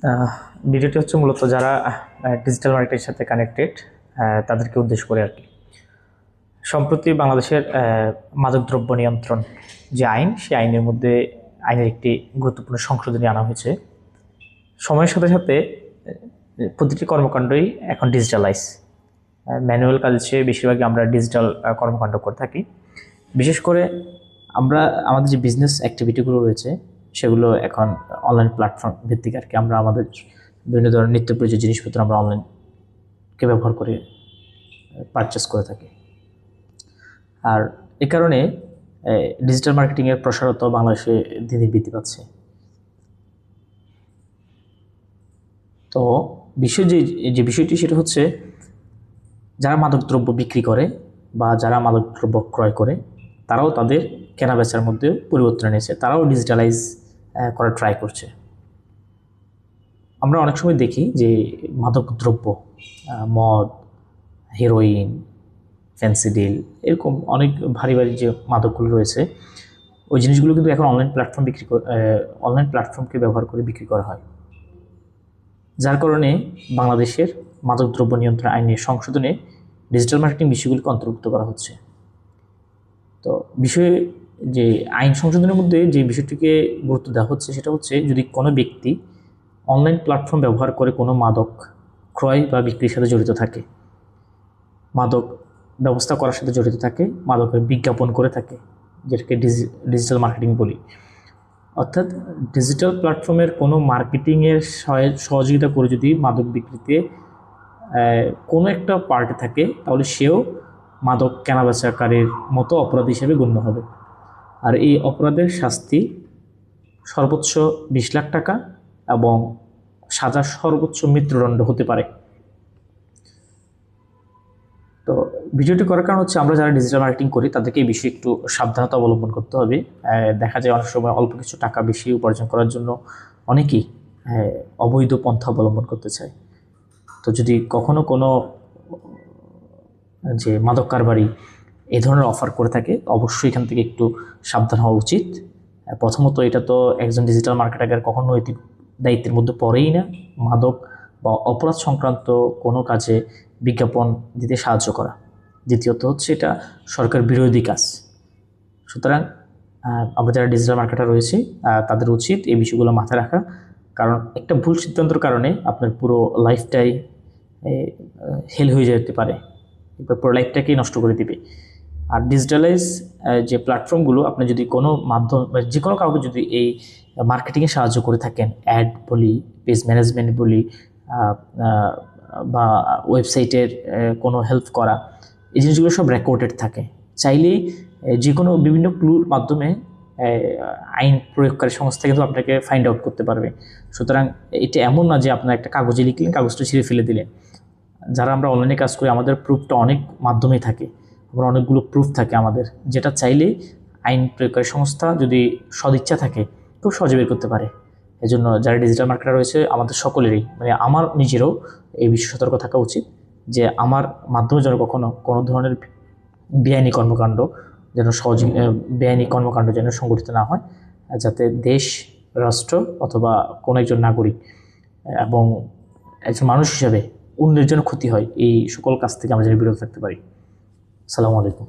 আহ, ভিডিওটি হচ্ছে মূলত যারা ডিজিটাল মার্কেটের সাথে কানেক্টেড তাদেরকে উদ্দেশ্য করে আর কি। সম্প্রতি বাংলাদেশের মাদকদ্রব্য নিয়ন্ত্রণ যে আইন, সেই আইনের মধ্যে আইনের একটি গুরুত্বপূর্ণ সংশোধনী আনা হয়েছে। সময়ের সাথে সাথে প্রতিটি কর্মকাণ্ডই এখন ডিজিটালাইজ। ম্যানুয়াল কাজের চেয়ে বেশিরভাগই আমরা ডিজিটাল কর্মকাণ্ড করে থাকি। বিশেষ করে আমরা আমাদের যে বিজনেস অ্যাক্টিভিটিগুলো রয়েছে সেগুলো এখন অনলাইন প্ল্যাটফর্ম ভিত্তিক আর কি। আমরা আমাদের বিভিন্ন ধরনের নিত্য প্রয়োজনীয় জিনিসপত্র আমরা অনলাইনকে ব্যবহার করে পারচেস করে থাকি। আর এ কারণে ডিজিটাল মার্কেটিংয়ের প্রসারতা বাংলাদেশে দিনে বৃদ্ধি পাচ্ছে। তো যে বিষয়টি সেটা হচ্ছে, যারা মাদকদ্রব্য বিক্রি করে বা যারা মাদকদ্রব্য ক্রয় করে তারাও তাদের কেনাবেচার মধ্যে পরিবর্তন এনেছে, তারাও ডিজিটালাইজ করার ট্রাই করছে। আমরা অনেক সময় দেখি যে মাদকদ্রব্য, মদ, হেরোইন, ফেন্সিডিল, এরকম অনেক ভারী ভারী যে মাদকগুলো রয়েছে, ওই জিনিসগুলো কিন্তু এখন অনলাইন প্ল্যাটফর্মকে ব্যবহার করে বিক্রি করা হয়। যার কারণে বাংলাদেশের মাদকদ্রব্য নিয়ন্ত্রণ আইনের সংশোধনে ডিজিটাল মার্কেটিং বিষয়গুলিকে অন্তর্ভুক্ত করা হচ্ছে। তো বিষয়ে যে আইন সংশোধনের মধ্যে যে বিষয়টিকে গুরুত্ব দেওয়া হচ্ছে সেটা হচ্ছে, যদি কোনো ব্যক্তি অনলাইন প্ল্যাটফর্ম ব্যবহার করে কোনো মাদক ক্রয় বা বিক্রির সাথে জড়িত থাকে, মাদক ব্যবস্থা করার সাথে জড়িত থাকে, মাদকের বিজ্ঞাপন করে থাকে, যেটাকে ডিজিটাল মার্কেটিং বলি, অর্থাৎ ডিজিটাল প্ল্যাটফর্মের কোনো মার্কেটিংয়ের সহযোগিতা করে যদি মাদক বিক্রিতে কোনো একটা পার্টি থাকে, তাহলে সেও মাদক কেনাবেচাকারীর মতো অপরাধ হিসেবে গণ্য হবে। আর এই অপরাধের শাস্তি সর্বোচ্চ 20 লাখ টাকা এবং সাজা সর্বোচ্চ মৃত্যুদণ্ড হতে পারে। তো ভিডিওটি করার কারণ হচ্ছে, আমরা যারা ডিজিটাল মার্কেটিং করি তাদেরকে এই বিষয়ে একটু সাবধানতা অবলম্বন করতে হবে। দেখা যায় অনেক সময় অল্প কিছু টাকা বেশি উপার্জন করার জন্য অনেকেই অবৈধ পন্থা অবলম্বন করতে চায়। তো যদি কখনো কোনো যে মাদক কারবারি এই ধরনের অফার করে থাকে, অবশ্যই এখান থেকে একটু সাবধান হওয়া উচিত। প্রথমত, এটা তো একজন ডিজিটাল মার্কেটারের কখনো নৈতিক দায়িত্বের মধ্যে পড়েই না মাদক বা অপরাধ সংক্রান্ত কোনো কাজে বিজ্ঞাপন দিতে সাহায্য করা। দ্বিতীয়ত হচ্ছে, এটা সরকার বিরোধী কাজ। সুতরাং আমরা যারা ডিজিটাল মার্কেটার রয়েছি তাদের উচিত এই বিষয়গুলো মাথায় রাখা, কারণ একটা ভুল সিদ্ধান্তের কারণে আপনার পুরো লাইফটাই হেল হয়ে যেতে পারে, পুরো লাইফটাকেই নষ্ট করে দিবে। আর ডিজিটালাইজ যে প্ল্যাটফর্মগুলো, আপনি যদি কোনো মাধ্যম যে কোনো কাউকে যদি এই মার্কেটিংয়ে সাহায্য করে থাকেন, অ্যাড বলি, পেজ ম্যানেজমেন্ট বলি, বা ওয়েবসাইটের কোনো হেল্প করা, এই জিনিসগুলো সব রেকর্ডেড থাকে। চাইলেই যে কোনো বিভিন্ন ক্লুর মাধ্যমে আইন প্রয়োগকারী সংস্থা কিন্তু আপনাকে ফাইন্ড আউট করতে পারবে। সুতরাং এটা এমন না যে আপনার একটা কাগজে লিখলেন, কাগজটা ছিঁড়ে ফেলে দিলেন। যারা আমরা অনলাইনে কাজ করি, আমাদের প্রুফটা অনেক মাধ্যমেই থাকে, আমরা অনেকগুলো প্রুফ থাকে আমাদের, যেটা চাইলেই আইন প্রয়োগকারী সংস্থা যদি সদিচ্ছা থাকে খুব সহজে বের করতে পারে। এজন্য যারা ডিজিটাল মার্কেটার রয়েছে আমাদের সকলেরই, মানে আমার নিজেরও এই বিষয়ে সতর্ক থাকা উচিত যে আমার মাধ্যমে যেন কখনো কোনো ধরনের বেআইনি কর্মকাণ্ড বেআইনি কর্মকাণ্ড যেন সংগঠিত না হয়, যাতে দেশ, রাষ্ট্র অথবা কোনো একজন নাগরিক এবং একজন মানুষ হিসেবে অন্যের জন্য ক্ষতি হয়, এই সকল কাজ থেকে আমরা যেন বিরত থাকতে পারি। আসসালামু আলাইকুম।